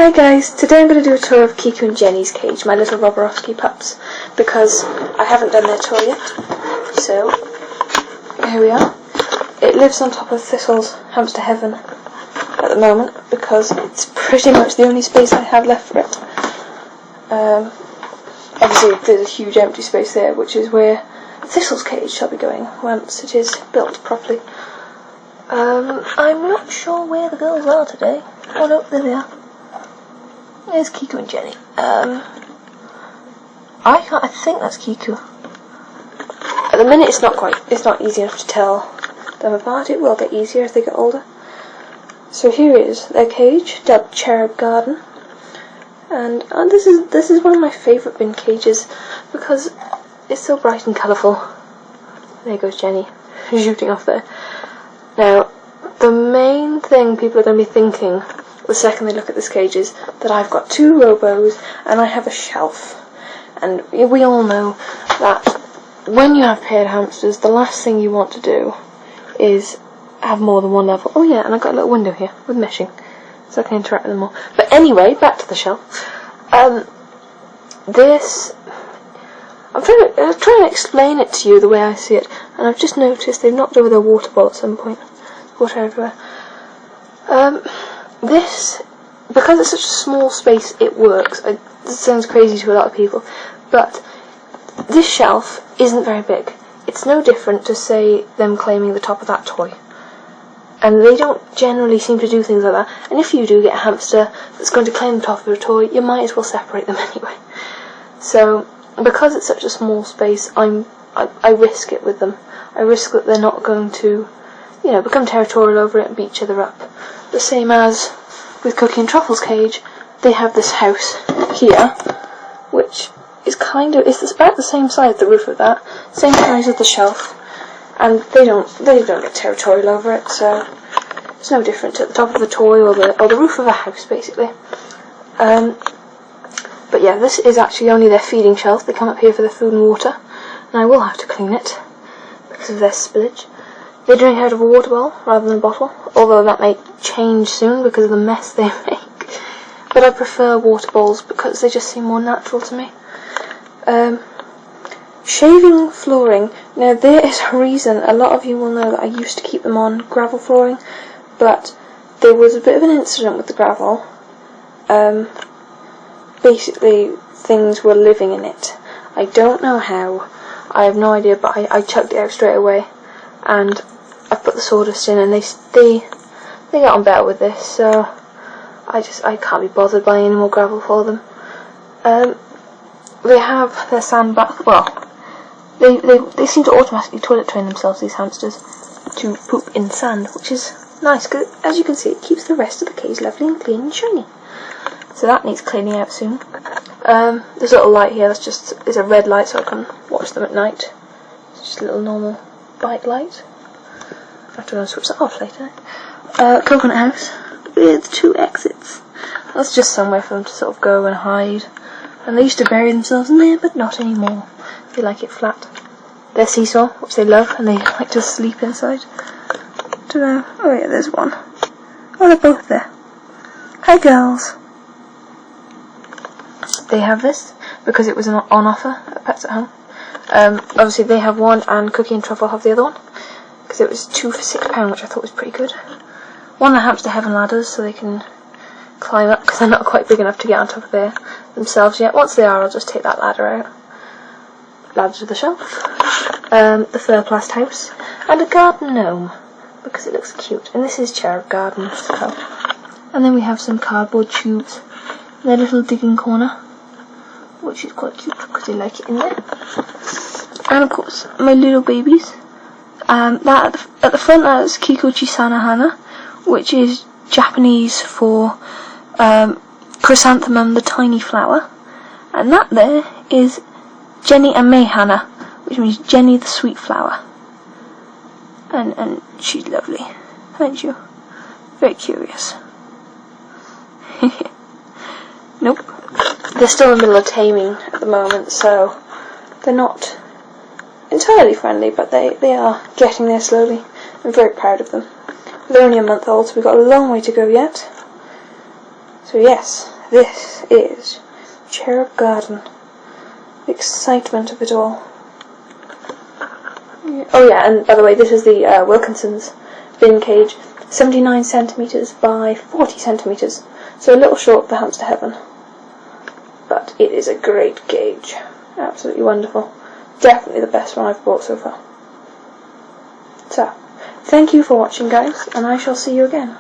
Hi guys, today I'm going to do a tour of Kiku and Jeny's cage, my little roborovski pups, because I haven't done their tour yet. So, here we are. It lives on top of Thistle's hamster heaven at the moment, because it's pretty much the only space I have left for it. Obviously there's a huge empty space there, which is where Thistle's cage shall be going once it is built properly. I'm not sure where the girls are today. Oh no, there they are. There's Kiku and Jení. I think that's Kiku. At the minute it's not easy enough to tell them apart. It will get easier as they get older. So here is their cage, dubbed Cherub Garden. And this is one of my favourite bin cages because it's so bright and colourful. There goes Jení, shooting off there. Now, the main thing people are going to be thinking the second they look at this cage is that I've got two robos and I have a shelf. And we all know that when you have paired hamsters, the last thing you want to do is have more than one level. Oh yeah, and I've got a little window here with meshing, so I can interact with them more. But anyway, back to the shelf. I'm trying to explain it to you the way I see it, and I've just noticed they've knocked over their water bottle at some point. Water everywhere. Because it's such a small space, it works. This sounds crazy to a lot of people, but this shelf isn't very big. It's no different to, say, them claiming the top of that toy. And they don't generally seem to do things like that. And if you do get a hamster that's going to claim the top of a toy, you might as well separate them anyway. So, because it's such a small space, I risk it with them. I risk that they're not going to, become territorial over it and beat each other up. The same as with Cookie and Truffle's cage, they have this house here, which is it's about the same size, the roof of that, same size as the shelf, and they don't get territorial over it, so it's no different at the top of the toy or the roof of a house, basically. But yeah, this is actually only their feeding shelf. They come up here for their food and water, and I will have to clean it because of their spillage. They drink out of a water bowl rather than a bottle, although that may change soon because of the mess they make. But I prefer water bowls because they just seem more natural to me. Shaving flooring. Now there is a reason. A lot of you will know that I used to keep them on gravel flooring, but there was a bit of an incident with the gravel. Basically, things were living in it. I don't know how. I have no idea, but I chucked it out straight away. And I put the sawdust in, and they got on better with this, so I can't be bothered buying any more gravel for them. They have their sand bath. Well, they seem to automatically toilet train themselves, these hamsters, to poop in sand, which is nice because, as you can see, it keeps the rest of the cage lovely and clean and shiny. So that needs cleaning out soon. There's a little light here. It's a red light, so I can watch them at night. It's just a little normal bike light. I have to go and switch that off later. Coconut house with 2 exits. That's just somewhere for them to sort of go and hide. And they used to bury themselves in there, but not anymore. They like it flat. Their seesaw, which they love, and they like to sleep inside. Dunno. Oh yeah, there's one. Oh, they're both there. Hi girls. They have this because it was on offer at Pets at Home. Obviously they have one, and Cookie and Truffle have the other one, because it was 2 for £6, which I thought was pretty good. One of the hamster heaven ladders, so they can climb up, because they're not quite big enough to get on top of there themselves yet. Once they are, I'll just take that ladder out. Ladder to the shelf. The fur-plast house, and a garden gnome, because it looks cute. And this is Cherub Garden. So. And then we have some cardboard tubes, their little digging corner, which is quite cute because they like it in there. And of course, my little babies. That at the front, that's Kiku Hana, which is Japanese for chrysanthemum, the tiny flower. And that there is Jení and Hana, which means Jení the sweet flower. And she's lovely, aren't you? Very curious. Nope. They're still in the middle of taming at the moment, so they're not entirely friendly, but they are getting there slowly. I'm very proud of them. They're only a month old, so we've got a long way to go yet. So yes, this is Cherub Garden. The excitement of it all. Oh yeah, and by the way, this is the Wilkinson's bin cage. 79 centimetres by 40 centimetres. So a little short for Hamster Heaven. But it is a great cage. Absolutely wonderful. Definitely the best one I've bought so far. So, thank you for watching, guys, and I shall see you again.